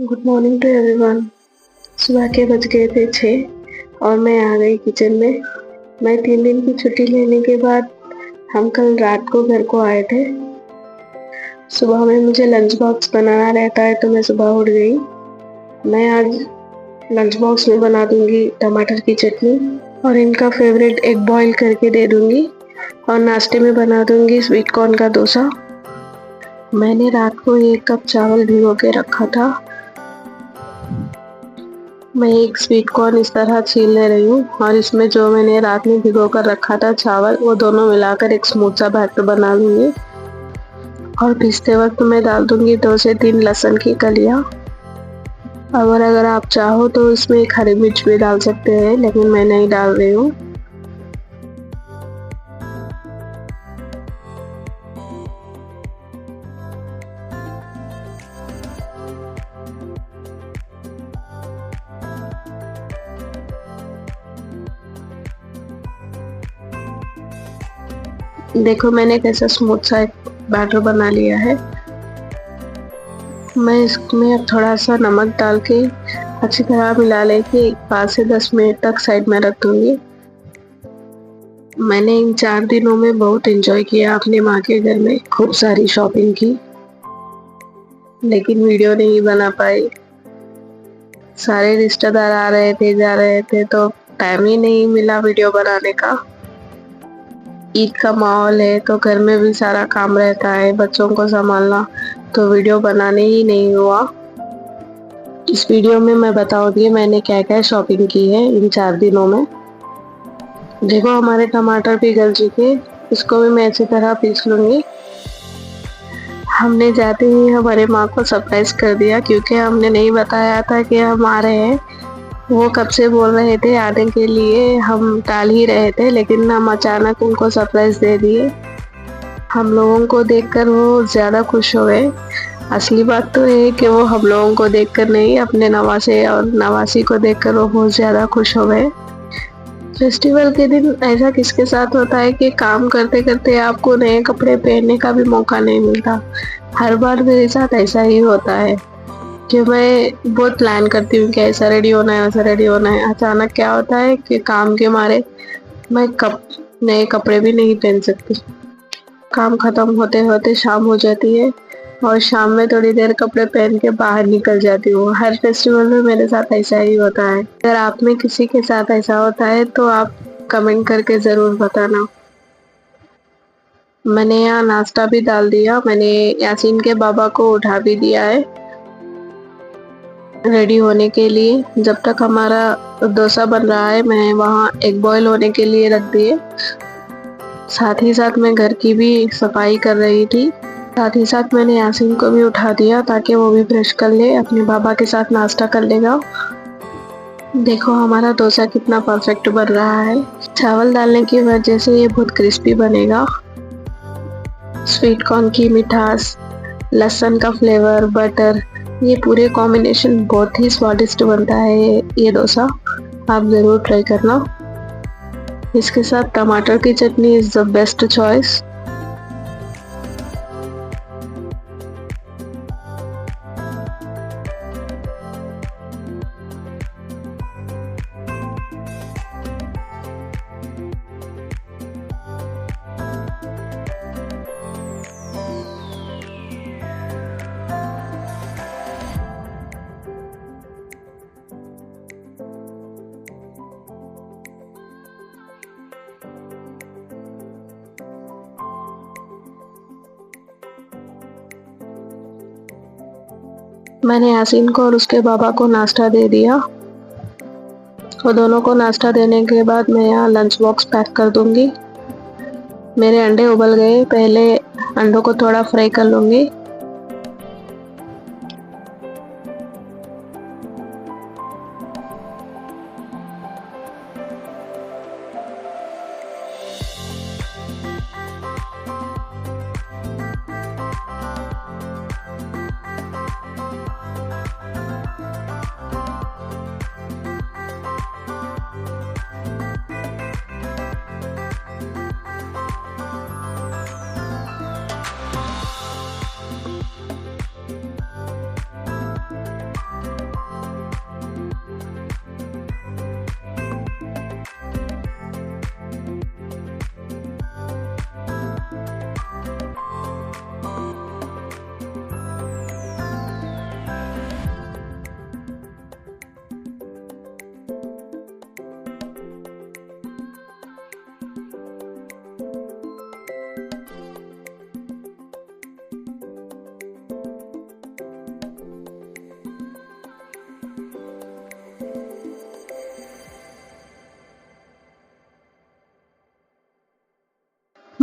Good morning to everyone. सुबह के बज गए थे 6 और मैं आ गई किचन में। मैं 3 दिन की छुट्टी लेने के बाद हम कल रात को घर को आए थे। सुबह में मुझे लंच बॉक्स बनाना रहता है तो मैं सुबह उठ गई। मैं आज लंच बॉक्स में बना दूंगी टमाटर की चटनी और इनका फेवरेट एग बॉईल करके दे दूंगी और नाश्ते में बना दूंगी स्वीट कॉर्न का डोसा। मैंने रात को 1 कप चावल भिगो के रखा था। मैं एक स्वीट कॉर्न इस तरह छील ले रही हूँ और इसमें जो मैंने रात में भिगो कर रखा था चावल, वो दोनों मिलाकर एक स्मूथ सा बैटर बना लूँगी। और पीसते वक्त मैं डाल दूँगी 2 से 3 लहसुन की कलियाँ। अगर आप चाहो तो इसमें एक हरी मिर्च भी डाल सकते हैं, लेकिन मैं नहीं डाल रही हूँ। देखो मैंने कैसा स्मूथ सा एक बैटर बना लिया है। मैं इसमें अब थोड़ा सा नमक डाल के अच्छी तरह मिला लेके 5 से 10 मिनट तक साइड में रख दूंगी। मैंने इन 4 दिनों में बहुत एंजॉय किया अपने माँ के घर में, खूब सारी शॉपिंग की, लेकिन वीडियो नहीं बना पाई। सारे रिश्तेदार आ रहे थे जा रहे थे तो टाइम ही नहीं मिला वीडियो बनाने का। ईद का माहौल है तो घर में भी सारा काम रहता है, बच्चों को संभालना, तो वीडियो बनाने ही नहीं हुआ। इस वीडियो में मैं बताऊंगी मैंने क्या क्या शॉपिंग की है इन 4 दिनों में। देखो हमारे टमाटर भी गल चुके, इसको भी मैं अच्छी तरह पीस लूंगी। हमने जाते ही हमारे माँ को सरप्राइज कर दिया, क्योंकि हमने नहीं बताया था कि हम आ रहे हैं। वो कब से बोल रहे थे आने के लिए, हम टाल ही रहे थे, लेकिन हम अचानक उनको सरप्राइज दे दिए। हम लोगों को देखकर वो ज़्यादा खुश हो गए। असली बात तो है कि वो हम लोगों को देखकर नहीं, अपने नवासे और नवासी को देखकर वो बहुत ज़्यादा खुश हो गए। फेस्टिवल के दिन ऐसा किसके साथ होता है कि काम करते करते आपको नए कपड़े पहनने का भी मौका नहीं मिलता। हर बार मेरे साथ ऐसा ही होता है कि मैं बहुत प्लान करती हूँ कि ऐसा रेडी होना है, वैसा रेडी होना है। अचानक क्या होता है कि काम के मारे मैं नए कपड़े भी नहीं पहन सकती। काम खत्म होते होते शाम हो जाती है और शाम में थोड़ी देर कपड़े पहन के बाहर निकल जाती हूँ। हर फेस्टिवल में मेरे साथ ऐसा ही होता है। अगर आप में किसी के साथ ऐसा होता है तो आप कमेंट करके ज़रूर बताना। मैंने यहाँ नाश्ता भी डाल दिया। मैंने यासीन के बाबा को उठा भी दिया है रेडी होने के लिए। जब तक हमारा डोसा बन रहा है मैं वहाँ एग बॉईल होने के लिए रख दिए। साथ ही साथ मैं घर की भी सफाई कर रही थी। साथ ही साथ मैंने यासीन को भी उठा दिया ताकि वो भी ब्रश कर ले, अपने बाबा के साथ नाश्ता कर लेगा। देखो हमारा डोसा कितना परफेक्ट बन रहा है। चावल डालने की वजह से ये बहुत क्रिस्पी बनेगा। स्वीट कॉर्न की मिठास, लहसुन का फ्लेवर, बटर, ये पूरे कॉम्बिनेशन बहुत ही स्वादिष्ट बनता है ये डोसा। आप ज़रूर ट्राई करना। इसके साथ टमाटर की चटनी इज़ द बेस्ट चॉइस। मैंने यासीन को और उसके बाबा को नाश्ता दे दिया। वो दोनों को नाश्ता देने के बाद मैं यहाँ लंच बॉक्स पैक कर दूंगी। मेरे अंडे उबल गए, पहले अंडों को थोड़ा फ्राई कर लूँगी।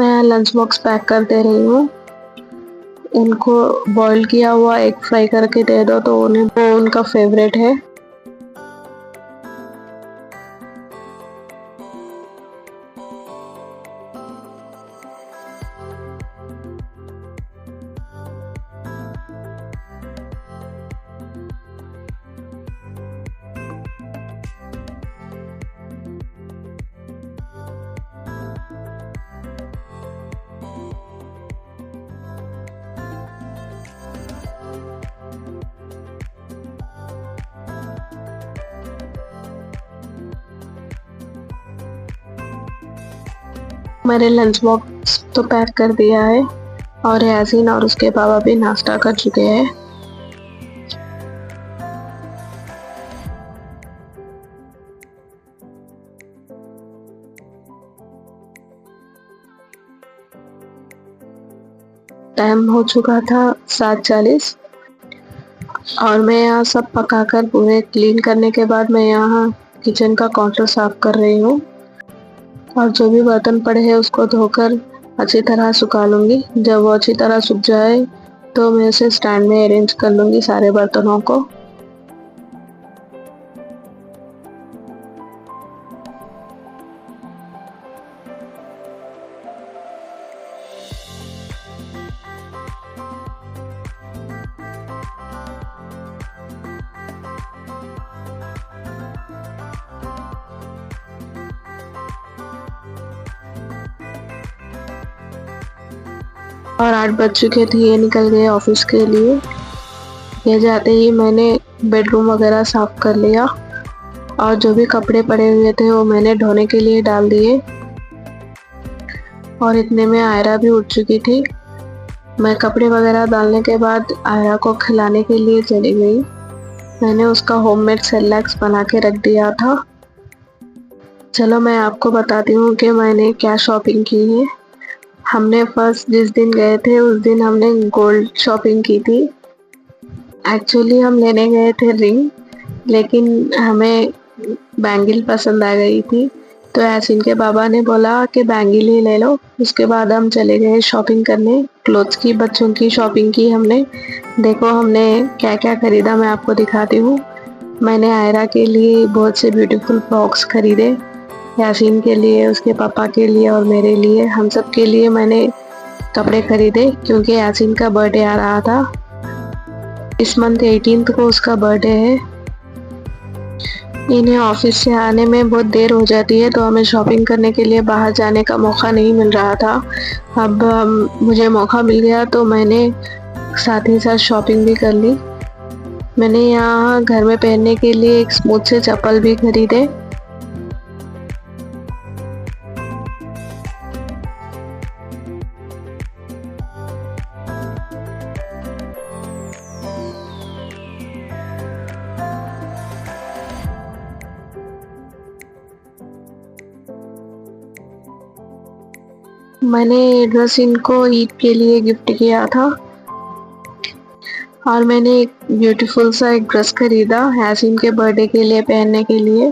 मैं लंच बॉक्स पैक कर दे रही हूँ। उनको बॉईल किया हुआ एग फ्राई करके दे दो तो उन्हें वो उनका फेवरेट है। मैंने लंच बॉक्स तो पैक कर दिया है और यासीन और उसके पापा भी नाश्ता कर चुके हैं। टाइम हो चुका था 7:40 और मैं यहाँ सब पकाकर पूरे क्लीन करने के बाद मैं यहाँ किचन का काउंटर साफ कर रही हूँ और जो भी बर्तन पड़े हैं उसको धोकर अच्छी तरह सुखा लूँगी। जब वो अच्छी तरह सूख जाए तो मैं उसे स्टैंड में अरेंज कर लूँगी सारे बर्तनों को। और 8 बज चुके थे, ये निकल गए ऑफिस के लिए। ये जाते ही मैंने बेडरूम वगैरह साफ कर लिया और जो भी कपड़े पड़े हुए थे वो मैंने धोने के लिए डाल दिए। और इतने में आयरा भी उठ चुकी थी। मैं कपड़े वगैरह डालने के बाद आयरा को खिलाने के लिए चली गई। मैंने उसका होममेड सेरेलैक्स बना के रख दिया था। चलो मैं आपको बताती हूँ कि मैंने क्या शॉपिंग की है। हमने फर्स्ट जिस दिन गए थे उस दिन हमने गोल्ड शॉपिंग की थी। एक्चुअली हम लेने गए थे रिंग, लेकिन हमें बैंगल पसंद आ गई थी तो यासीन के बाबा ने बोला कि बैंगल ही ले लो। उसके बाद हम चले गए शॉपिंग करने। क्लोथ्स की, बच्चों की शॉपिंग की हमने। देखो हमने क्या क्या खरीदा, मैं आपको दिखाती हूँ। मैंने आयरा के लिए बहुत से ब्यूटीफुल फ्रॉक्स खरीदे, यासीन के लिए, उसके पापा के लिए और मेरे लिए। हम सब के लिए मैंने कपड़े खरीदे क्योंकि यासीन का बर्थडे आ रहा था। इस मंथ 18 को उसका बर्थडे है। इन्हें ऑफिस से आने में बहुत देर हो जाती है तो हमें शॉपिंग करने के लिए बाहर जाने का मौका नहीं मिल रहा था। अब मुझे मौका मिल गया तो मैंने साथ ही साथ शॉपिंग भी कर ली। मैंने यहाँ घर में पहनने के लिए एक स्मूथ से चप्पल भी खरीदे। मैंने ड्रेस इनको ईद के लिए गिफ्ट किया था और मैंने एक ब्यूटीफुल सा एक ड्रेस खरीदा यासीन के बर्थडे के लिए पहनने के लिए।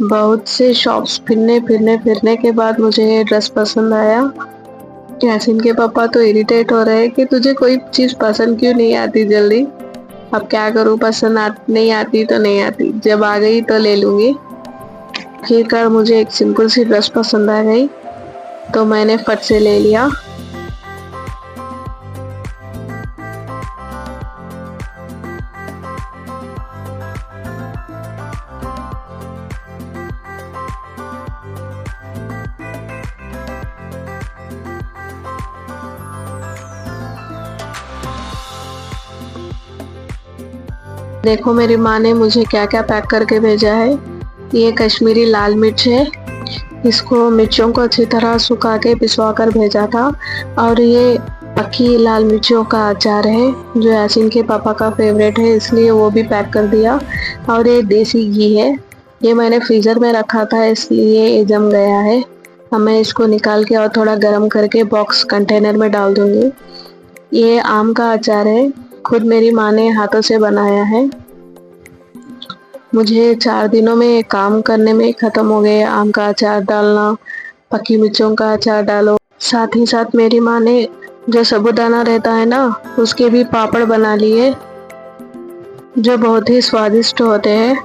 बहुत से शॉप्स फिरने के बाद मुझे ये ड्रेस पसंद आया। यासीन के पापा तो इरिटेट हो रहे हैं कि तुझे कोई चीज़ पसंद क्यों नहीं आती जल्दी। अब क्या करूँ, नहीं आती तो नहीं आती, जब आ गई तो ले लूँगी। आखिरकार मुझे एक सिंपल सी ड्रेस पसंद आ गई तो मैंने फट से ले लिया। देखो मेरी माँ ने मुझे क्या क्या पैक करके भेजा है। ये कश्मीरी लाल मिर्च है, इसको मिर्चों को अच्छी तरह सुखा के पिसवा कर भेजा था। और ये पक्की लाल मिर्चों का अचार है जो यासीन के पापा का फेवरेट है, इसलिए वो भी पैक कर दिया। और ये देसी घी है, ये मैंने फ्रीज़र में रखा था इसलिए ये जम गया है। अब मैं इसको निकाल के और थोड़ा गर्म करके बॉक्स कंटेनर में डाल दूँगी। ये आम का अचार है, खुद मेरी माँ ने हाथों से बनाया है। मुझे 4 दिनों में काम करने में ख़त्म हो गए आम का अचार डालना, पकी मिर्चों का अचार डालो। साथ ही साथ मेरी माँ ने जो साबूदाना रहता है ना, उसके भी पापड़ बना लिए, जो बहुत ही स्वादिष्ट होते हैं।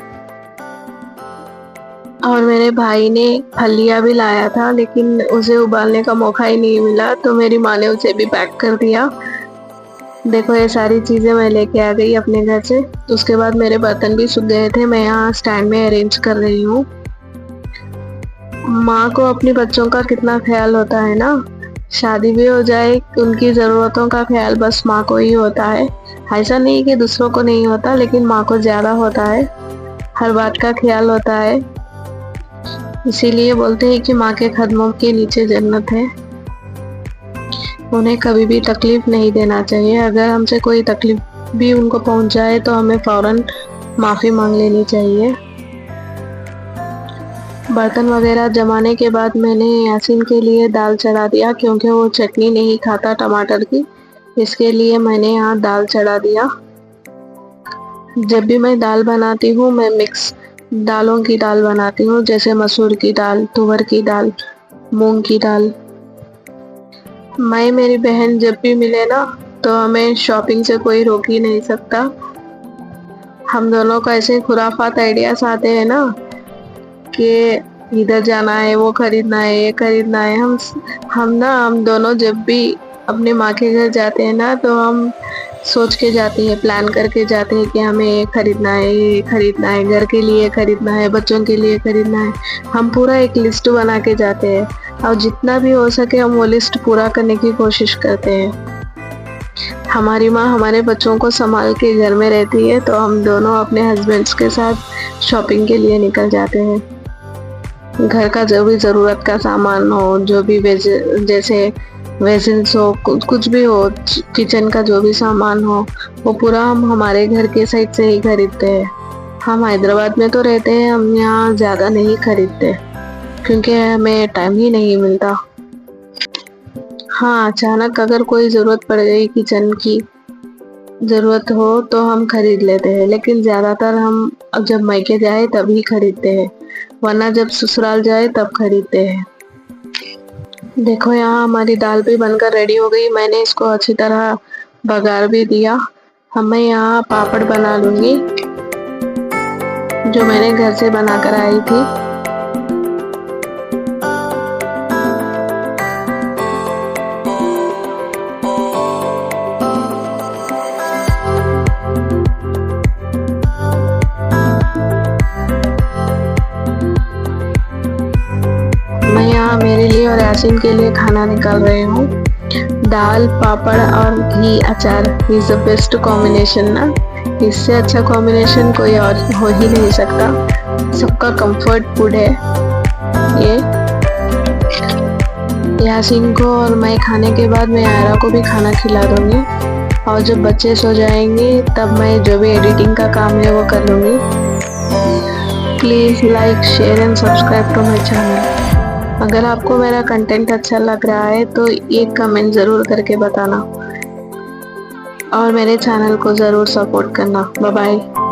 और मेरे भाई ने फलिया भी लाया था, लेकिन उसे उबालने का मौका ही नहीं मिला, तो मेरी माँ ने उसे भी पैक कर दिया। देखो ये सारी चीज़ें मैं लेके आ गई अपने घर से। उसके बाद मेरे बर्तन भी सूख गए थे, मैं यहाँ स्टैंड में अरेंज कर रही हूँ। माँ को अपने बच्चों का कितना ख्याल होता है ना, शादी भी हो जाए, उनकी ज़रूरतों का ख्याल बस माँ को ही होता है। ऐसा नहीं कि दूसरों को नहीं होता, लेकिन माँ को ज़्यादा होता है, हर बात का ख्याल होता है। इसीलिए बोलते हैं कि माँ के कदमों के नीचे जन्नत है। उन्हें कभी भी तकलीफ नहीं देना चाहिए। अगर हमसे कोई तकलीफ भी उनको पहुंच जाए तो हमें फौरन माफ़ी मांग लेनी चाहिए। बर्तन वगैरह जमाने के बाद मैंने यासीन के लिए दाल चढ़ा दिया, क्योंकि वो चटनी नहीं खाता टमाटर की, इसके लिए मैंने यहाँ दाल चढ़ा दिया। जब भी मैं दाल बनाती हूँ, मैं मिक्स दालों की दाल बनाती हूँ, जैसे मसूर की दाल, तुअर की दाल, मूंग की दाल। मैं मेरी बहन जब भी मिले ना, तो हमें शॉपिंग से कोई रोक ही नहीं सकता। हम दोनों का ऐसे खुराफात आइडियाज आते हैं ना कि इधर जाना है, वो खरीदना है, ये खरीदना है। हम दोनों जब भी अपने माँ के घर जाते हैं ना, तो हम सोच के जाते हैं, प्लान करके जाते हैं कि हमें ये खरीदना है, ये खरीदना है, घर के लिए खरीदना है, बच्चों के लिए खरीदना है। हम पूरा एक लिस्ट बना के जाते हैं, और जितना भी हो सके हम वो लिस्ट पूरा करने की कोशिश करते हैं। हमारी माँ हमारे बच्चों को संभाल के घर में रहती है, तो हम दोनों अपने हस्बैंड्स के साथ शॉपिंग के लिए निकल जाते हैं। घर का जो भी ज़रूरत का सामान हो, जो भी जैसे वेसल्स हो, कुछ भी हो, किचन का जो भी सामान हो, वो पूरा हम हमारे घर के साइड से ही खरीदते हैं। हम हैदराबाद में तो रहते हैं, हम यहाँ ज़्यादा नहीं खरीदते, क्योंकि हमें टाइम ही नहीं मिलता। हाँ, अचानक अगर कोई ज़रूरत पड़ गई, किचन की ज़रूरत हो, तो हम खरीद लेते हैं, लेकिन ज़्यादातर हम जब मायके जाए तभी खरीदते हैं, वरना जब ससुराल जाए तब खरीदते हैं। देखो यहाँ हमारी दाल भी बनकर रेडी हो गई, मैंने इसको अच्छी तरह बघार भी दिया। अब मैं यहाँ पापड़ बना लूँगी, जो मैंने घर से बना कर आई थी। मैं यहाँ मेरे लिए और यासीन के लिए खाना निकाल रही हूँ। दाल, पापड़ और घी अचार इज द बेस्ट कॉम्बिनेशन ना। इससे अच्छा कॉम्बिनेशन कोई और हो ही नहीं सकता। सबका कंफर्ट फूड है ये। यासीन को और मैं खाने के बाद मैं आयरा को भी खाना खिला दूँगी, और जब बच्चे सो जाएंगे तब मैं जो भी एडिटिंग का काम है वो कर लूँगी। Please like, share and subscribe to my channel. अगर आपको मेरा कंटेंट अच्छा लग रहा है तो एक कमेंट ज़रूर करके बताना, और मेरे चैनल को ज़रूर सपोर्ट करना। Bye bye.